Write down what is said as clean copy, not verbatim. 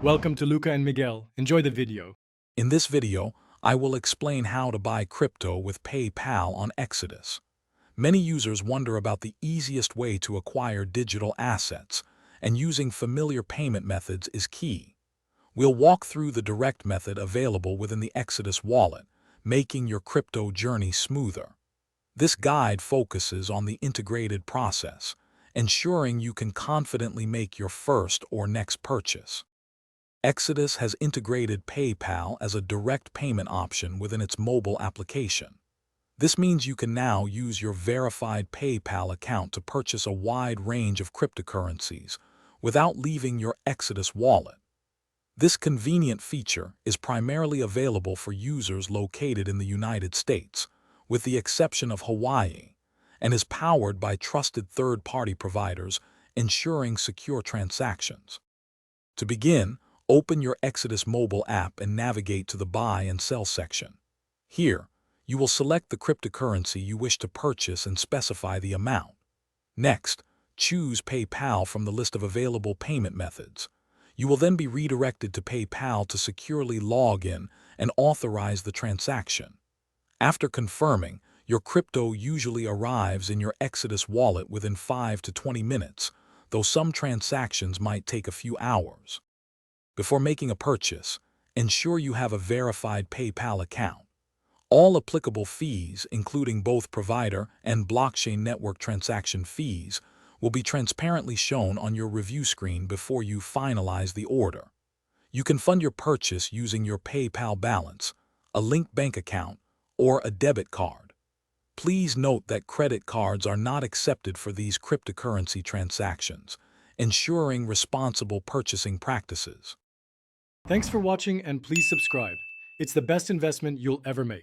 Welcome to Luca and Miguel. Enjoy the video. In this video, I will explain how to buy crypto with PayPal on Exodus. Many users wonder about the easiest way to acquire digital assets, and using familiar payment methods is key. We'll walk through the direct method available within the Exodus wallet, making your crypto journey smoother. This guide focuses on the integrated process, ensuring you can confidently make your first or next purchase. Exodus has integrated PayPal as a direct payment option within its mobile application. This means you can now use your verified PayPal account to purchase a wide range of cryptocurrencies without leaving your Exodus wallet. This convenient feature is primarily available for users located in the United States, with the exception of Hawaii, and is powered by trusted third-party providers, ensuring secure transactions. To begin, open your Exodus mobile app and navigate to the Buy and Sell section. Here, you will select the cryptocurrency you wish to purchase and specify the amount. Next, choose PayPal from the list of available payment methods. You will then be redirected to PayPal to securely log in and authorize the transaction. After confirming, your crypto usually arrives in your Exodus wallet within 5 to 20 minutes, though some transactions might take a few hours. Before making a purchase, ensure you have a verified PayPal account. All applicable fees, including both provider and blockchain network transaction fees, will be transparently shown on your review screen before you finalize the order. You can fund your purchase using your PayPal balance, a linked bank account, or a debit card. Please note that credit cards are not accepted for these cryptocurrency transactions, ensuring responsible purchasing practices. Thanks for watching and please subscribe. It's the best investment you'll ever make.